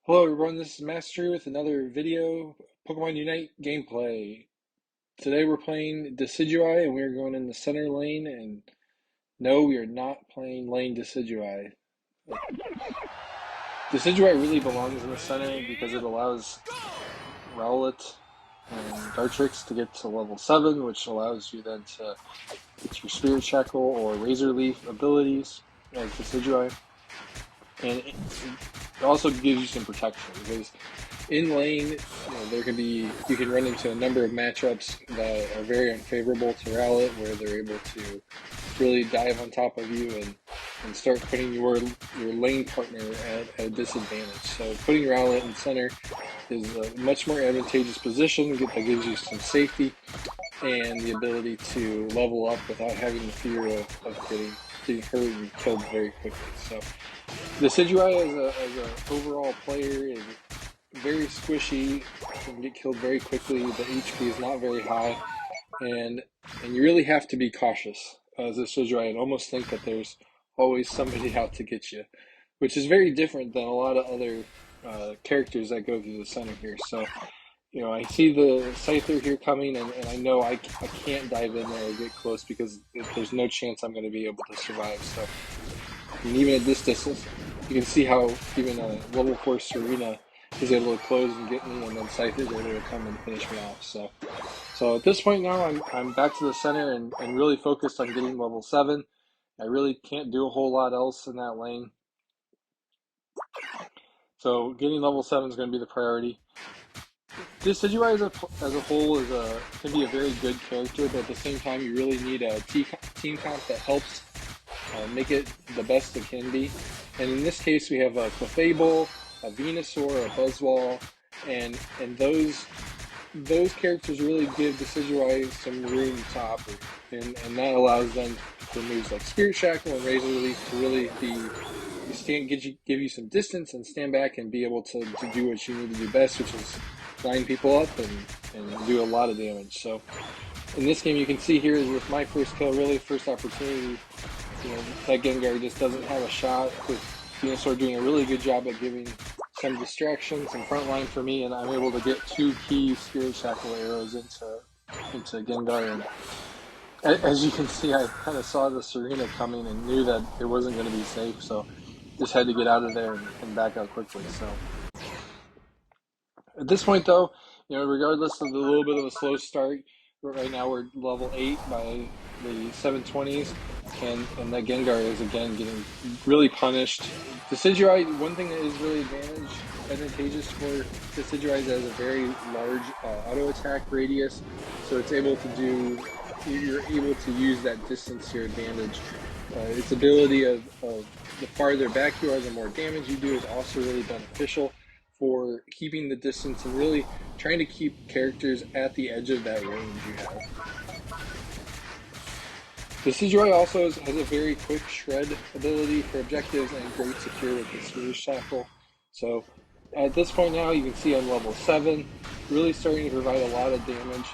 Hello everyone, this is Masttery with another video Pokemon Unite gameplay. Today we're playing Decidueye and we're going in the center lane, and no, we are not playing lane Decidueye. Decidueye really belongs in the center because it allows Rowlet and Dartrix to get to level 7, which allows you then to get your Spirit Shackle or Razor Leaf abilities as Decidueye. And it also gives you some protection because in lane, there can be you can run into a number of matchups that are very unfavorable to Rowlet, where they're able to really dive on top of you and start putting your lane partner at a disadvantage. So putting Rowlet in center is a much more advantageous position that gives you some safety and the ability to level up without having the fear of getting hurt and killed very quickly. So Decidueye as a overall player is very squishy, can get killed very quickly. The HP is not very high, and you really have to be cautious as a Decidueye and almost think that there's always somebody out to get you, which is very different than a lot of other characters that go through the center here. So, I see the Scyther here coming, and I know I can't dive in there or get close because there's no chance I'm going to be able to survive. So, and even at this distance, you can see how even a level 4 Serena is able to close and get me, and then Scyther is able to come and finish me off. So at this point now, I'm back to the center and really focused on getting level 7. I really can't do a whole lot else in that lane. So getting level 7 is going to be the priority. Decidueye as a whole can be a very good character, but at the same time, you really need a team comp that helps make it the best it can be. And in this case, we have a Clefable, a Venusaur, a Buzzwole, and those characters really give Decidueye some room to operate, and that allows them for moves like Spirit Shackle and Razor Leaf to really give you some distance and stand back and be able to do what you need to do best, which is line people up and do a lot of damage. So in this game, you can see here with my first kill, really first opportunity, that Gengar just doesn't have a shot, with Venusaur doing a really good job at giving some distractions and front line for me, and I'm able to get 2 key Spirit Shackle arrows into Gengar. And as you can see, I kind of saw the Serena coming and knew that it wasn't going to be safe, so just had to get out of there and back out quickly. So at this point, though, regardless of the little bit of a slow start, right now we're level 8 by the 720s, and that Gengar is again getting really punished. Decidueye, one thing that is really advantageous for Decidueye is it has a very large auto attack radius, so you're able to use that distance to your advantage. Its ability of the farther back you are, the more damage you do is also really beneficial for keeping the distance and really trying to keep characters at the edge of that range you have. The Decidueye also has a very quick shred ability for objectives and great secure with the Spirit Shackle. So at this point now, you can see I'm level 7, really starting to provide a lot of damage.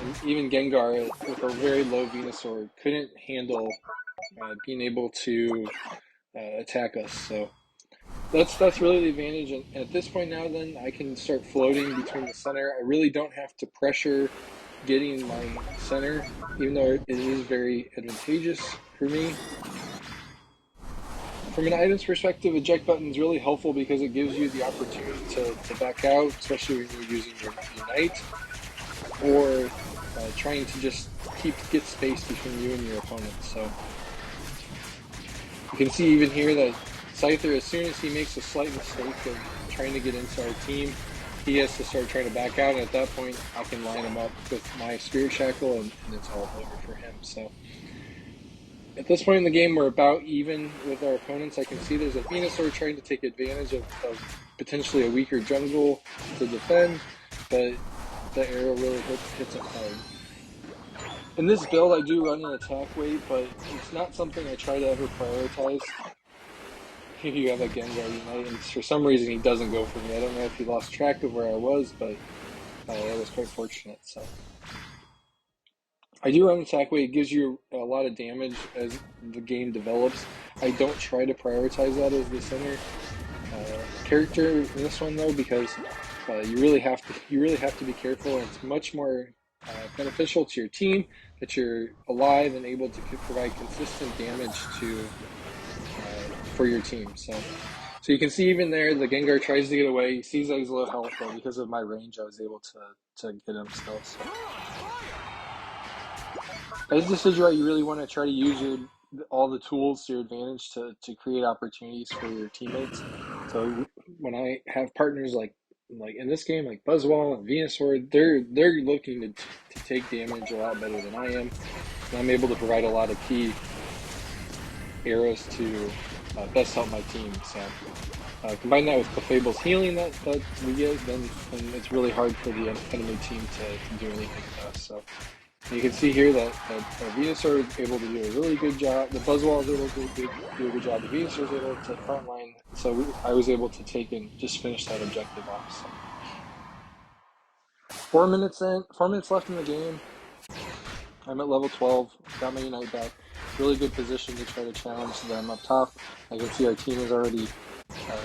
And even Gengar, with a very low Venusaur, couldn't handle being able to attack us. So that's really the advantage. And at this point now, then I can start floating between the center. I really don't have to pressure getting my center, even though it is very advantageous for me. From an items perspective, eject button is really helpful because it gives you the opportunity to back out, especially when you're using your Unite, or trying to just get space between you and your opponent. So you can see even here that Scyther, as soon as he makes a slight mistake of trying to get into our team, he has to start trying to back out, and at that point, I can line him up with my Spirit Shackle, and it's all over for him. So at this point in the game, we're about even with our opponents. I can see there's a Venusaur trying to take advantage of potentially a weaker jungle to defend, but the arrow really hits him hard. In this build, I do run an attack weight, but it's not something I try to ever prioritize. Here you have a Gengar Unite, and for some reason he doesn't go for me. I don't know if he lost track of where I was, but I was quite fortunate. So I do run attack weight. It gives you a lot of damage as the game develops. I don't try to prioritize that as the center. character in this one though, because you really have to be careful, and it's much more beneficial to your team that you're alive and able to provide consistent damage to for your team. So you can see even there, the Gengar tries to get away. He sees that he's low health, but because of my range, I was able to get him still. So as Decidueye, you really want to try to use all the tools to your advantage to create opportunities for your teammates. So when I have partners like in this game, like Buzzwole and Venusaur, they're looking to take damage a lot better than I am, and I'm able to provide a lot of key arrows to best help my team. So combine that with Clefable's healing that we get, then it's really hard for the enemy team to do anything with us. So you can see here that Venusaur is able to do a really good job. The Buzzwole is able to do a good job. The Venusaur is able to frontline. So I was able to take and just finish that objective off. So 4 minutes left in the game. I'm at level 12. Got my Unite back. Really good position to try to challenge them up top. I can see our team is already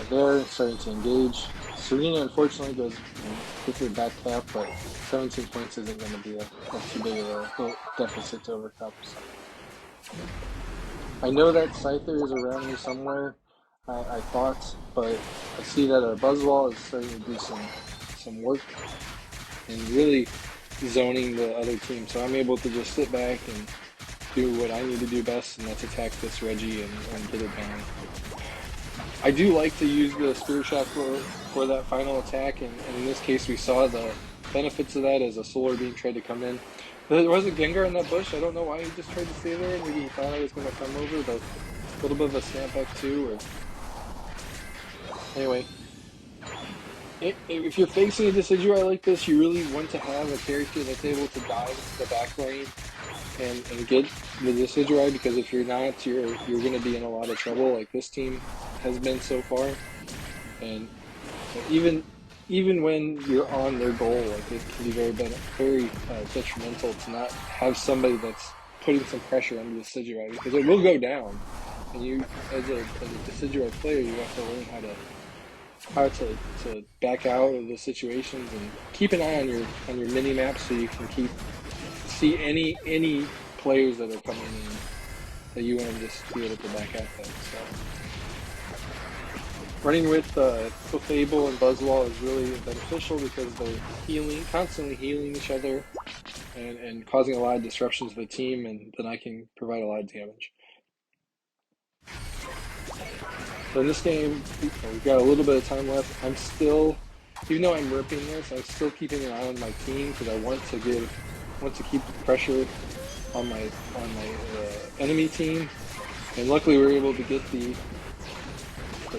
there, starting to engage. Serena unfortunately goes with her back cap, but 17 points isn't going to be a too big of a deficit to overcome. So. I know that Scyther is around here somewhere, I thought, but I see that our Buzzwole is starting to do some work and really zoning the other team. So I'm able to just sit back and do what I need to do best, and that's attack this Reggie and get it down. I do like to use the Spirit Shackle for that final attack, and in this case we saw the benefits of that as a Solar Beam tried to come in. There was a Gengar in that bush. I don't know why he just tried to stay there. Maybe he thought I was going to come over, but a little bit of a snapback too. Anyway, if you're facing a Decidueye like this, you really want to have a character that's able to dive into the back lane and get the Decidueye, because if you're not, you're going to be in a lot of trouble, like this team has been so far. And even when you're on their goal, like it can be very detrimental to not have somebody that's putting some pressure on the Decidueye, because it will go down. And you, as a Decidueye player, you have to learn how to back out of the situations and keep an eye on your mini map, so you can see any players that are coming in that you want to just be able to back at them. So running with Clefable and Buzzwole is really beneficial because they're constantly healing each other and causing a lot of disruption to the team, and then I can provide a lot of damage. So in this game, we've got a little bit of time left. I'm still, even though I'm ripping this, I'm still keeping an eye on my team because I want to keep the pressure on my enemy team. And luckily, we were able to get the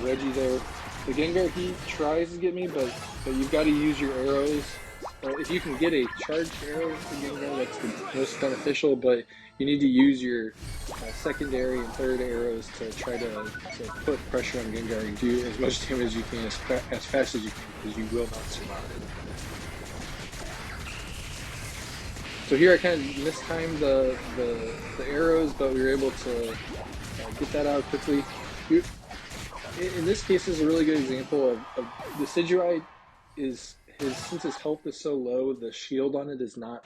Reggie there. The Gengar, he tries to get me, but you've got to use your arrows. If you can get a charged arrow for Gengar, that's the most beneficial, but you need to use your secondary and third arrows to try to put pressure on Gengar and do as much damage as you can as fast as you can, because you will not survive. So here I kind of mistimed the arrows, but we were able to get that out quickly. In this case, is a really good example of the Decidueye since his health is so low, the shield on it is not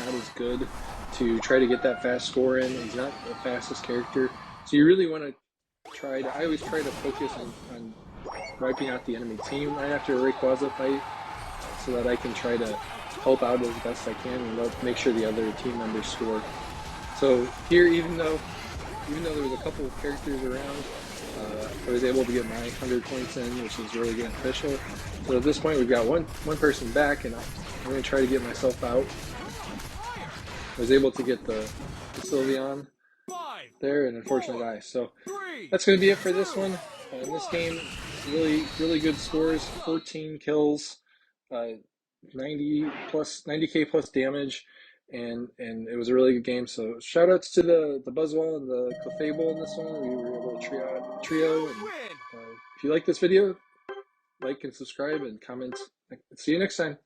as good to try to get that fast score in. He's not the fastest character, so you really want to I always try to focus on wiping out the enemy team right after a Rayquaza fight, so that I can try to help out as best I can and make sure the other team members score. So here, even though there was a couple of characters around, I was able to get my 100 points in, which is really beneficial. So at this point, we've got one person back, and I'm going to try to get myself out. I was able to get the Sylveon there, and unfortunately die. So that's going to be it for this one. In this game, really good scores: 14 kills, 90k plus damage, and it was a really good game. So shout outs to the Buzzwole and the Clefable in this one. We were able to trio. And if you like this video, like and subscribe and comment. See you next time.